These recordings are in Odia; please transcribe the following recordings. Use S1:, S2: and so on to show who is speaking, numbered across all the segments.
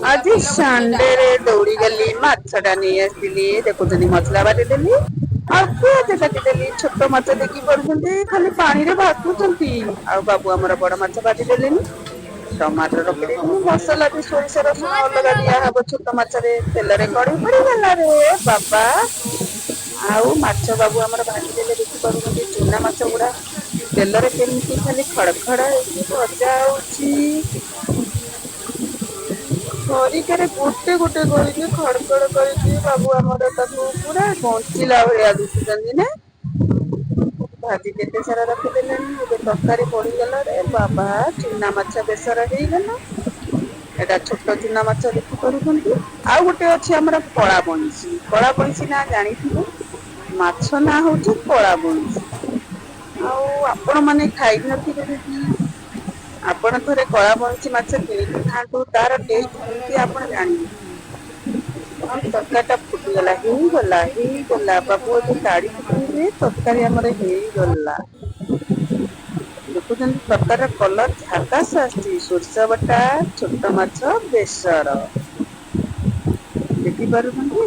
S1: ଆଜି ସଣ୍ଡେରେ ଦୌଡ଼ି ଗଲି ମାଛଟା ନେଇ ଆସିଥିଲି ଦେଖୁଛନ୍ତି ମସଲା ବାଟିଦେଲି ଆଉ ପିଆଜ କାଟିଦେଲି ଛୋଟ ମାଛ ଦେଖି ପାରୁଛନ୍ତି ଖାଲି ପାଣିରେ ଭାସୁଛନ୍ତି ଆଉ ବାବୁ ଆମର ବଡ ମାଛ ଭାଜି ଦେଲେନି ଟମାଟର ରଖିଦେଇଥିଲି ମସଲା ବି ସୋରିଷ ରସୁଣ ଅଲଗା ଦିଆହବ ଛୋଟ ମାଛରେ ତେଲରେ କଡେଇ ପଡିଗଲା ରେ ବାବା ଆଉ ମାଛ ବାବୁ ଆମର ଭାଜି ଦେଲେ ଦେଖିପାରୁଛନ୍ତି ଚୁନା ମାଛ ଗୁଡା ତେଲରେ କେମିତି ଖାଲି ଖଡ ଖଡ ହେଇକି ଭଜା ହଉଛି ଖରିକାରେ ଗୋଟେ ଗୋଟେ କରିକି ଖଡ ଖଡ କରିକି ବାବୁ ଆମର ତାକୁ ପୁରା ବଞ୍ଚିଲା ଭଳିଆ ଦୁଷୁଛନ୍ତି ନା ଭାଜି କେତେ ସାରା ରଖିଦେଲେଣି ଏବେ ତରକାରୀ ପଡିଗଲାରେ ବାବା ଚୁନା ମାଛ ବେସର ହେଇଗଲା ଏଇଟା ଛୋଟ ଚୁନା ମାଛ ଦେଖି ପାରୁଛନ୍ତି ଆଉ ଗୋଟେ ଅଛି ଆମର କଳା ବଇଁଶୀ କଳା ବଇଁଶୀ ନା ଜାଣିଥିବେ ମାଛ ନା ହଉଛି କଳା ବଇଁଶୀ ଆଉ ଆପଣ ମାନେ ଖାଇ ନଥିବେ ଯଦି ଆପଣ ଥରେ କଳା ବଇଁଶୀ ମାଛ କିଣିକି ଖାଆନ୍ତୁ ତାର ଟେଷ୍ଟ କେମିତି ଆପଣ ଜାଣିବେ ତରକାରୀ ଟା ଫୁଟିଗଲା ହେଇଗଲା ବାବୁ ଏବେ କାଢି ପକେଇବେ ତରକାରୀ ଆମର ହେଇଗଲା ଦେଖୁଛନ୍ତି ତରକାରୀର କଲର ଝାକାସ ଆସିଛି ସୋରିଷ ବଟା ଛୋଟ ମାଛ ବେସର ଦେଖିପାରୁଛନ୍ତି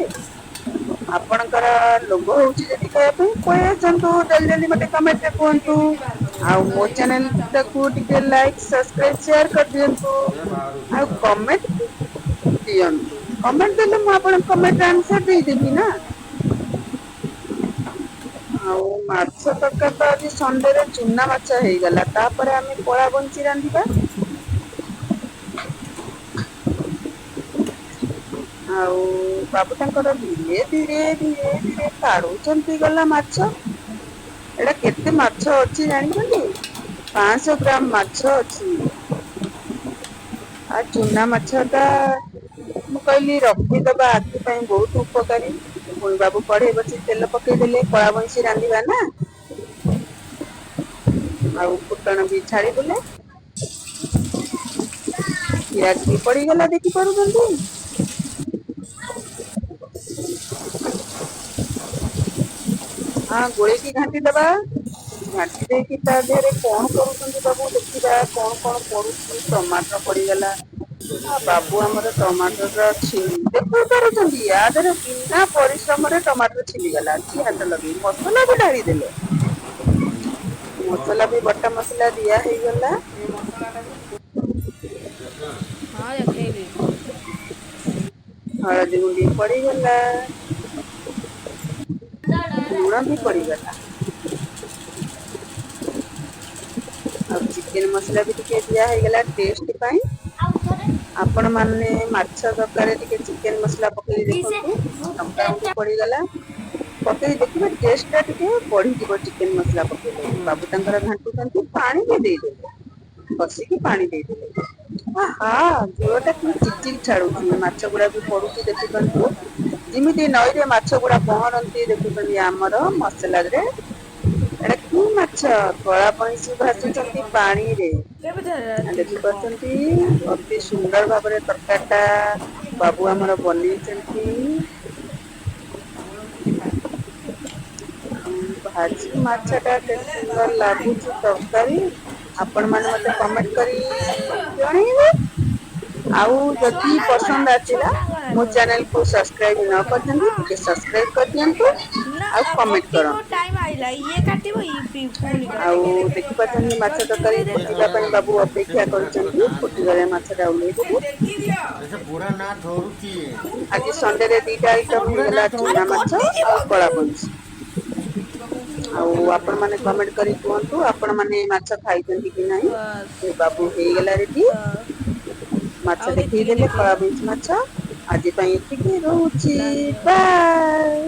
S1: ଆପଣଙ୍କର ଲୋଭ ହଉଛି ଯଦି ଖାଇବା ପାଇଁ ପଳେଇ ଆସନ୍ତୁ ଜଲଦି ଜଲଦି ମତେ କମେଣ୍ଟରେ କୁହନ୍ତୁ ଆଉ ମୋ ଚ୍ୟାନେଲ ଟାକୁ ଟିକେ ଲାଇକ ସବସ୍କ୍ରାଇବ ସେୟାର କରିଦିଅନ୍ତୁ ଆଉ କମେଣ୍ଟ ଦିଅନ୍ତୁ କମେଣ୍ଟ ଦେଲେ ମୁଁ ଆପଣଙ୍କ କମେଣ୍ଟର ଆନ୍ସର ଦେଇଦେବି ନା ଆଉ ମାଛ ତରକାରୀ ତ ଆଜି ସଣ୍ଡେରେ ଚୁନା ମାଛ ହେଇଗଲା ତାପରେ ଆମେ କଳା ବଇଁଚି ରାନ୍ଧିବା ଆଉ ବାବୁ ତାଙ୍କର ଧୀରେ ଧୀରେ କାଢୁଛନ୍ତି ଗଲା ମାଛ ଏଇଟା କେତେ ମାଛ ଅଛି ଜାଣିଛନ୍ତି 500 ଗ୍ରାମ ମାଛ ଅଛି ଆଉ ଚୁନା ମାଛ ଟା ମୁଁ କହିଲି ରଖିଦବା ଆଖି ପାଇଁ ବହୁତ ଉପକାରୀ ପୁଣି ବାବୁ କଢେଇ ବସି ତେଲ ପକେଇଦେଲେ କଳା ବଇଁଶୀ ରାନ୍ଧିବା ନା ଆଉ ଫୁଟଣ ବି ଛାଡିଦେଲେ ପିଆଜ ବି ପଡିଗଲା ଦେଖି ପାରୁଛନ୍ତି ହଁ ଗୋଳେଇକି ଘାଣ୍ଟି ଦବା ଘାଣ୍ଟି ଦେଇକି ତା ଦେହରେ କଣ କରୁଛନ୍ତି ବାବୁ ଦେଖିବା କଣ କଣ ପଡୁଛି ଟମାଟର ପଡିଗଲା ବାବୁ ଆମର ଟମାଟର ଦେଖି ପାରୁଛନ୍ତି ୟା ଦେହରେ ବିନା ପରିଶ୍ରମରେ ଟମାଟର ଛିିଲିଗଲା କି ହାତ ଲଗେଇ ମସଲା ବି ଢାଳି ଦେଲେ ମସଲା ବି ବଟା ମସଲା ଦିଆ ହେଇଗଲା
S2: ହଁ ଦେଖେଇବି
S1: ହଳଦୀ ଗୁଣ୍ଡି ପଡିଗଲା ଲୁଣ ବି ପଡିଗଲା ଆଉ ଚିକେନ ମସଲା ବି ଟିକେ ଦିଆ ହେଇଗଲା ଟେଷ୍ଟ ପାଇଁ ଆପଣ ମାନେ ମାଛ ତରକାରୀରେ ଟିକେ ଚିକେନ ମସଲା ପକେଇ ଦେଖନ୍ତୁ ଲଙ୍କା ଗୁଣ୍ଡ ପଡିଗଲା ପକେଇ ଦେଖିବେ ଟେଷ୍ଟ ଟା ଟିକେ ବଢିଯିବ ଚିକେନ ମସଲା ପକେଇଲେ ବାବୁ ତାଙ୍କର ଘାଣ୍ଟୁଛନ୍ତି ପାଣି ବି ଦେଇଦେଲେ କଷିକି ପାଣି ଦେଇଦେଲେ ଆହା ଝୋଳଟା କି ଚିଟ ଛାଡୁଛି ମାଛ ଗୁଡା ବି ପଡୁଛି ଦେଖିପାରୁନ୍ତୁ ଯେମିତି ନଈରେ ମାଛ ଗୁଡା ପହଁରନ୍ତି ଦେଖୁଛନ୍ତି ଆମର ମସଲାରେ ଏଟା କି ମାଛ କଳା ବଇଁଶୀ ଭାଜୁଛନ୍ତି ପାଣିରେ ଦେଖିପାରୁଛନ୍ତି ଅତି ସୁନ୍ଦର ଭାବରେ ତରକାରୀ ଟା ବାବୁ ଆମର ବନେଇଛନ୍ତି ଭାଜି ମାଛ ଟା କେତେ ସୁନ୍ଦର ଲାଗୁଛି ତରକାରୀ ଆପଣ ମାନେ ମତେ କମେଣ୍ଟ କରି ଜଣେଇବେ ଆଉ ଯଦି ପସନ୍ଦ ଆସିଲା ମୋ ଚ୍ୟାନେଲ କୁ ସବସ୍କ୍ରାଇବ ନ କରିଛନ୍ତି ଟିକେ ସବସ୍କ୍ରାଇବ କରିଦିଅନ୍ତୁ ଆଉ କମେଣ୍ଟ କରନ୍ତୁ
S2: ଆଇଲା ଇଏ କାଟିବ ପୁଣି
S1: ଆଉ
S2: କାଟିବ
S1: ଦେଖିପାରୁଛନ୍ତି ମାଛ ତରକାରୀ ଫୁଟିବା ପାଇଁ ବାବୁ ଅପେକ୍ଷା କରିଛନ୍ତି ଫୁଟିଗଲେ ମାଛଟା ଓହ୍ଲେଇଦେବେ ଆଜି ସଣ୍ଡେରେ ଦିଟା ଆଇଟମ ହେଇଗଲା ଚୁନା ମାଛ ଆଉ କଳା ବଇଁଶୀ ଆଉ ଆପଣ ମାନେ କମେଣ୍ଟ କରି କୁହନ୍ତୁ ଆପଣ ମାନେ ମାଛ ଖାଇଛନ୍ତି କି ନାହିଁ
S2: ବାସ୍
S1: ଏ ବାବୁ ହେଇଗଲା ରେଡି
S2: ଆଉ
S1: ମାଛ
S2: ଯେତିକି
S1: ଦେଖେଇଦେଲେ
S2: ଦେଖେଇବ
S1: କଳା ବଇଁଶୀ ମାଛ ଆଜି ପାଇଁ ଏତିକି ରହୁଛି
S2: ହେଲା ହେଇଯିବ।
S1: ବାଏ